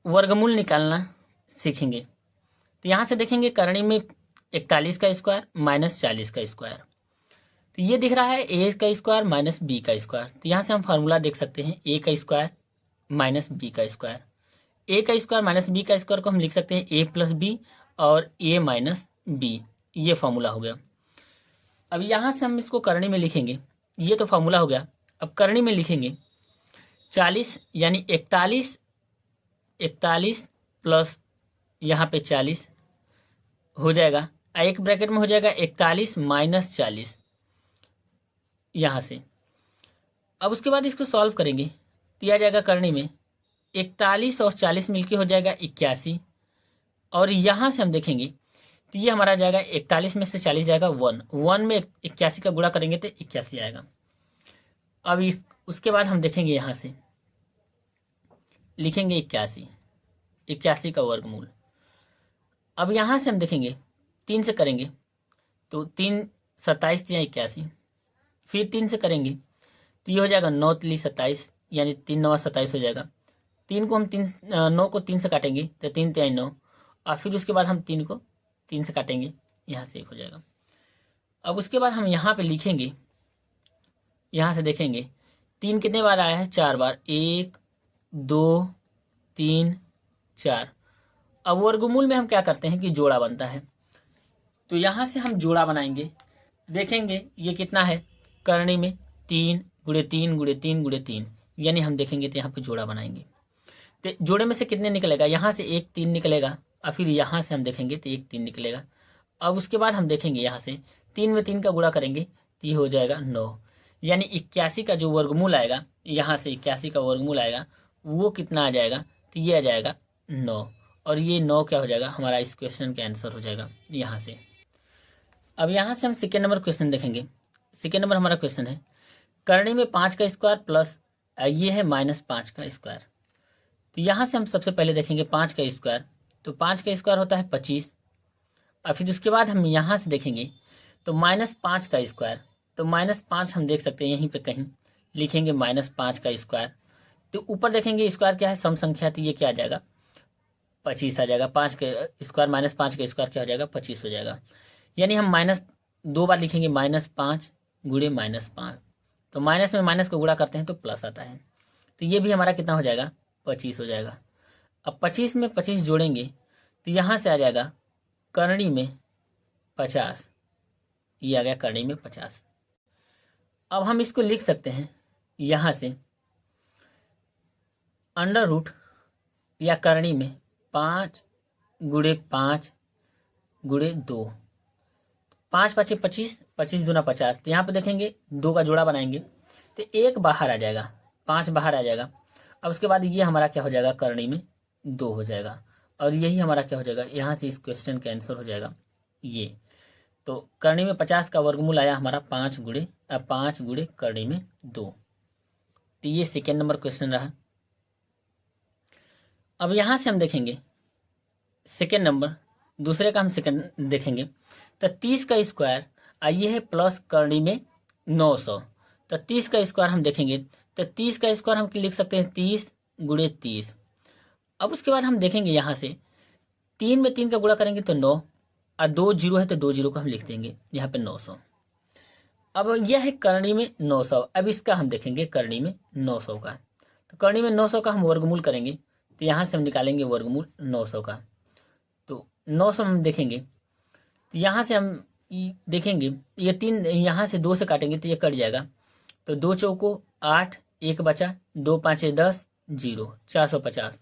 वर्गमूल निकालना सीखेंगे। तो यहाँ से देखेंगे करणी में 41 का स्क्वायर माइनस 40 का स्क्वायर, तो ये दिख रहा है ए का स्क्वायर माइनस बी का स्क्वायर। तो यहाँ से हम फार्मूला देख सकते हैं ए का स्क्वायर माइनस बी का स्क्वायर। ए का स्क्वायर माइनस बी का स्क्वायर को हम लिख सकते हैं ए प्लस बी और ए माइनस बी, ये फार्मूला हो गया। अब यहाँ से हम इसको करणी में लिखेंगे, ये तो फार्मूला हो गया। अब करणी में लिखेंगे 40 यानी 41 प्लस यहाँ पे 40 हो जाएगा, एक ब्रैकेट में हो जाएगा 41 माइनस 40 यहाँ से। अब उसके बाद इसको सॉल्व करेंगे, दिया जाएगा करणी में 41 और 40 मिलके हो जाएगा 81, और यहाँ से हम देखेंगे तो ये हमारा जाएगा 41 में से 40 जाएगा 1 में 81 का गुणा करेंगे तो 81 आएगा। अब उसके बाद हम देखेंगे यहाँ से लिखेंगे 81 का वर्गमूल। अब यहाँ से हम देखेंगे 3 से करेंगे तो 3 27 या 81, फिर 3 से करेंगे तो ये हो जाएगा 9 3 27 यानी 3 9 27 हो जाएगा। 3 को हम 9 को 3 से काटेंगे तो 3 3 9, और फिर उसके बाद हम 3 को 3 से काटेंगे, यहाँ से 1 हो जाएगा। अब उसके बाद हम यहाँ पे लिखेंगे, यहाँ से देखेंगे 3 कितने बार आया है, 4 बार, 1 2 3 4। अब वर्गमूल में हम क्या करते हैं कि जोड़ा बनता है, तो यहाँ से हम जोड़ा बनाएंगे। देखेंगे ये कितना है, करणी में 3 गुणे 3 गुणे 3 गुणे 3, यानी हम देखेंगे तो यहाँ पे जोड़ा बनाएंगे। तो जोड़े में से कितने निकलेगा, यहाँ से 1 3 निकलेगा, और फिर यहाँ से हम देखेंगे तो 1 3 निकलेगा। अब उसके बाद हम देखेंगे यहाँ से 3 में 3 का गुणा करेंगे तो ये हो जाएगा 9, यानी 81 का जो वर्गमूल आएगा, यहाँ से 81 का वर्गमूल आएगा वो कितना आ जाएगा, तो ये आ जाएगा 9, और ये 9 क्या हो जाएगा, हमारा इस क्वेश्चन का आंसर हो जाएगा यहाँ से। अब यहाँ से हम सेकेंड नंबर क्वेश्चन देखेंगे। सेकेंड नंबर हमारा क्वेश्चन है करणी में 5 का स्क्वायर प्लस ये है माइनस 5 का स्क्वायर। तो यहाँ से हम सबसे पहले देखेंगे 5 का स्क्वायर, तो 5 का स्क्वायर होता है 25, और फिर उसके बाद हम यहाँ से देखेंगे तो माइनस 5 का स्क्वायर, तो माइनस 5 हम देख सकते हैं यहीं पे कहीं लिखेंगे माइनस 5 का स्क्वायर। तो ऊपर देखेंगे स्क्वायर क्या है, सम संख्या, तो ये क्या आ जाएगा 25 आ जाएगा। 5 का स्क्वायर माइनस 5 का स्क्वायर क्या हो जाएगा 25 हो जाएगा, यानी हम माइनस 2 बार लिखेंगे माइनस 5 गुणे माइनस 5, तो माइनस में माइनस को गुणा करते हैं तो प्लस आता है, तो ये भी हमारा कितना हो जाएगा 25 हो जाएगा। अब 25 में 25 जोड़ेंगे तो यहाँ से आ जाएगा करणी में 50, ये आ गया करणी में 50। अब हम इसको लिख सकते हैं यहाँ से अंडर रूट या करणी में 5 गुणे 5 गुणे 2, 5 5 25, 25 दूना 50, तो यहाँ पे देखेंगे 2 का जोड़ा बनाएंगे तो 1 बाहर आ जाएगा, 5 बाहर आ जाएगा। अब उसके बाद ये हमारा क्या हो जाएगा, करणी में 2 हो जाएगा, और यही हमारा क्या हो जाएगा, यहाँ से इस क्वेश्चन का आंसर हो जाएगा ये। तो करणी में 50 का वर्गमूल आया हमारा 5 गुणे करणी में 2, तो ये सेकेंड नंबर क्वेश्चन रहा। अब यहाँ से हम देखेंगे सेकेंड नंबर, दूसरे का हम सेकेंड देखेंगे तो 30 का स्क्वायर ये है प्लस करणी में 900, तो 30 का स्क्वायर हम देखेंगे तो 30 का स्क्वायर हम लिख सकते हैं 30 गुणे 30। अब उसके बाद हम देखेंगे यहाँ से 3 में 3 का गुणा करेंगे तो 9, और 2 जीरो है तो 2 जीरो को हम लिख देंगे यहाँ पे 900। अब यह है करणी में 900, अब इसका हम देखेंगे करणी में 900 का, तो करणी में 900 का हम वर्गमूल करेंगे तो यहाँ से हम निकालेंगे वर्गमूल 900 का, तो 900 हम देखेंगे तो यहाँ से हम देखेंगे ये 3 यहाँ से 2 से काटेंगे तो ये कट जाएगा, तो 2 चौको 8, 1 बचा, 2 5 10 0, 450।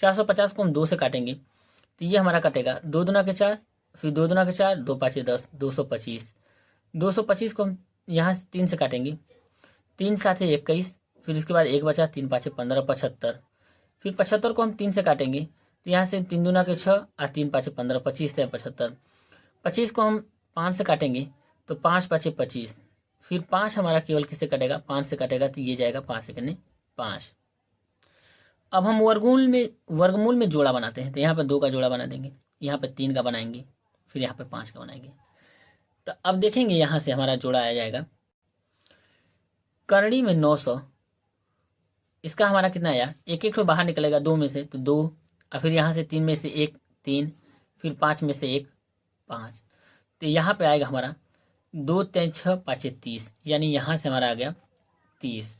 450 को हम 2 से काटेंगे तो ये हमारा कटेगा 2 दूना के 4, फिर 2 दूना के 4, 2 5 10, 225। 225 को हम यहाँ से 3 से काटेंगे, 3 7 21, फिर उसके बाद 1 बचा, 3 5 15, 75। फिर 75 को हम 3 से काटेंगे तो यहाँ से 3 दूना के 6 और 3 5 15, 25 है 75। 25 को हम 5 से काटेंगे तो 5 5 25, फिर 5 हमारा केवल किससे कटेगा, 5 से कटेगा, तो ये जाएगा 5 सेकंड 5। अब हम वर्गमूल में जोड़ा बनाते हैं, तो यहाँ पर 2 का जोड़ा बना देंगे, यहाँ पर 3 का बनाएंगे, फिर यहाँ पर 5 का बनाएंगे। तो अब देखेंगे यहाँ से हमारा जोड़ा आ जाएगा करणी में 900, इसका हमारा कितना आया, एक एक बाहर निकलेगा 2 में से, तो 2 और फिर यहाँ से 3 में से 1 3, फिर 5 में से 1 5, तो यहाँ पे आएगा हमारा 2 3 6 5 30, यानी यहाँ से हमारा आ गया 30।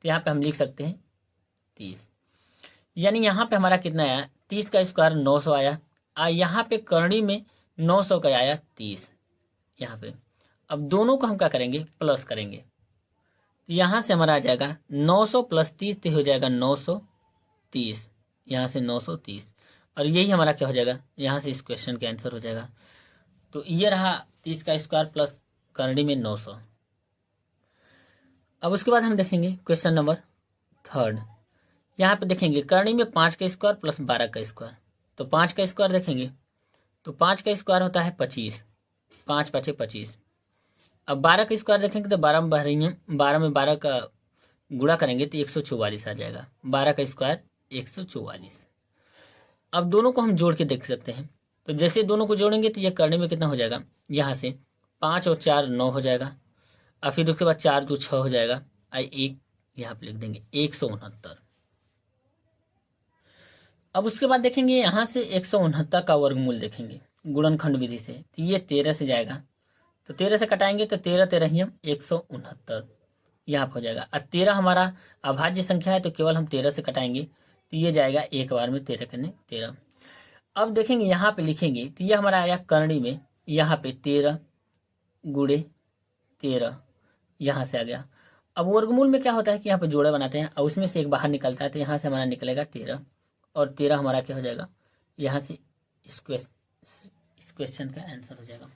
तो यहाँ पे हम लिख सकते हैं 30, यानी यहाँ पे हमारा कितना आया, 30 का स्क्वायर 900 आया। यहाँ पे करणी में 900 का आया 30 यहाँ पे। अब दोनों को हम क्या करेंगे, प्लस करेंगे। तो यहाँ से हमारा आ जाएगा 900 प्लस 30, तो हो जाएगा 930, यहाँ से 930, और यही हमारा क्या हो जाएगा, यहाँ से इस क्वेश्चन का आंसर हो जाएगा। तो ये रहा 30 का स्क्वायर प्लस करणी में 900। अब उसके बाद हम देखेंगे क्वेश्चन नंबर 3। यहाँ पे देखेंगे करणी में 5 का स्क्वायर प्लस 12 का स्क्वायर। तो 5 का स्क्वायर देखेंगे तो 5 का स्क्वायर होता है 25, 5 5 25। अब 12 का स्क्वायर देखेंगे तो 12 में 12 का गुणा करेंगे तो 144 आ जाएगा। 12 का स्क्वायर 144। अब दोनों को हम जोड़ के देख सकते हैं। तो जैसे दोनों को जोड़ेंगे तो यह करने में कितना हो जाएगा, यहाँ से 5 और 4 9 हो जाएगा, और फिर उसके बाद 4 2 6 हो जाएगा, और 1 यहाँ पे लिख देंगे 169। अब उसके बाद देखेंगे यहाँ से 169 का वर्गमूल देखेंगे गुणनखंड विधि से। तो ये 13 से जाएगा, तो 13 से कटाएंगे तो 13 13 169 यहाँ पर हो जाएगा। और 13 हमारा अभाज्य संख्या है, तो केवल हम 13 से कटाएंगे तो ये जाएगा एक बार में 13 करने 13। अब देखेंगे यहाँ पे लिखेंगे तो ये हमारा आया करणी में, यहाँ पे 13 गुणे 13 यहाँ से आ गया। अब वर्गमूल में क्या होता है कि यहाँ पे जोड़े बनाते हैं और उसमें से एक बाहर निकलता है, तो यहाँ से हमारा निकलेगा 13, और 13 हमारा क्या हो जाएगा, यहाँ से इस क्वेश्चन का आंसर हो जाएगा।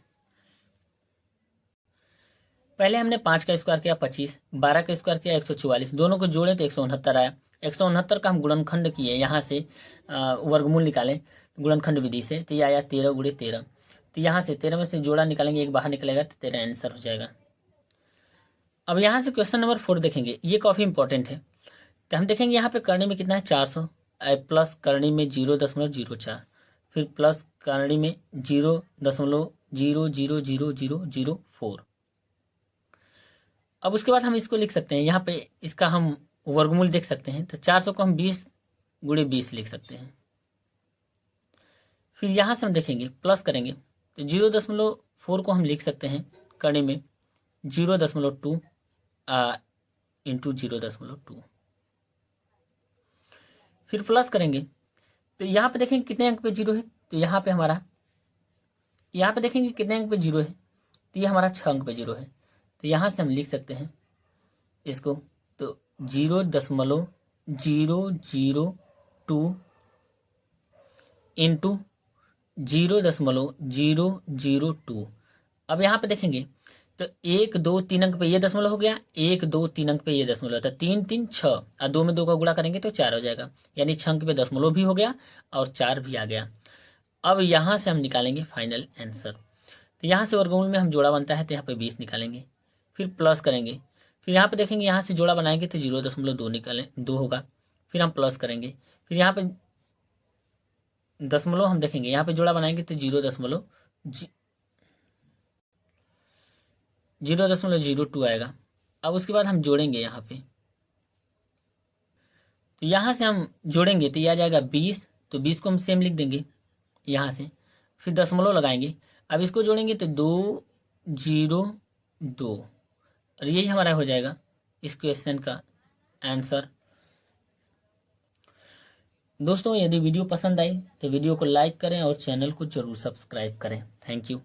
पहले हमने 5 का स्क्वायर किया 25, 12 का स्क्वायर किया 144, दोनों को जोड़े तो 169 आया। 169 का हम गुणनखंड किए, यहाँ से वर्गमूल निकालें गुणनखंड विधि से, तो ये आया 13 गुणे 13। तो यहाँ से 13 में से जोड़ा निकालेंगे, एक बाहर निकलेगा तो 13 आंसर हो जाएगा। अब यहाँ से क्वेश्चन नंबर 4 देखेंगे, ये काफ़ी इंपॉर्टेंट है। तो हम देखेंगे यहाँ पे करणी में कितना है 400, प्लस करणी में 0.04, फिर प्लस करणी में 0.0000004। अब उसके बाद हम इसको लिख सकते हैं, यहाँ पे इसका हम वर्गमूल देख सकते हैं। तो 400 को हम 20 गुणे 20 लिख सकते हैं। फिर यहाँ से हम देखेंगे प्लस करेंगे तो 0.4 को हम लिख सकते हैं करणी में 0.2 इंटू 0.2। फिर प्लस करेंगे तो यहाँ पे देखेंगे कितने अंक पे 0 है, तो यहाँ पे हमारा, यहाँ पे देखेंगे कितने अंक पे 0 है, तो ये हमारा 6 अंक पे 0 है। तो यहाँ से हम लिख सकते हैं इसको, तो 0.002 इंटू 0.002। अब यहाँ पे देखेंगे तो 1 2 3 अंक पे ये दशमलव हो गया, 1 2 3 अंक पे ये दशमलव होता है, 3 3 6, और 2 में 2 का गुणा करेंगे तो 4 हो जाएगा, यानी 6 अंक पे दशमलव भी हो गया और 4 भी आ गया। अब यहाँ से हम निकालेंगे फाइनल आंसर। तो यहाँ से वर्गमूल में हम जोड़ा बनता है, तो यहाँ पे 20 निकालेंगे, फिर प्लस करेंगे, फिर यहाँ पे देखेंगे यहाँ से जोड़ा बनाएंगे तो 0.2 निकालें 2 होगा, फिर हम प्लस करेंगे, फिर यहाँ पे दशमलव हम देखेंगे, यहाँ पे जोड़ा बनाएंगे तो 0.02 आएगा। अब उसके बाद हम जोड़ेंगे यहाँ पे, तो यहाँ से हम जोड़ेंगे तो यह आ जाएगा 20, तो 20 को हम सेम लिख देंगे यहाँ से, फिर दशमलव लगाएंगे। अब इसको जोड़ेंगे तो 202, और यही हमारा हो जाएगा इस क्वेश्चन का आंसर। दोस्तों यदि वीडियो पसंद आई तो वीडियो को लाइक करें और चैनल को जरूर सब्सक्राइब करें। Thank you.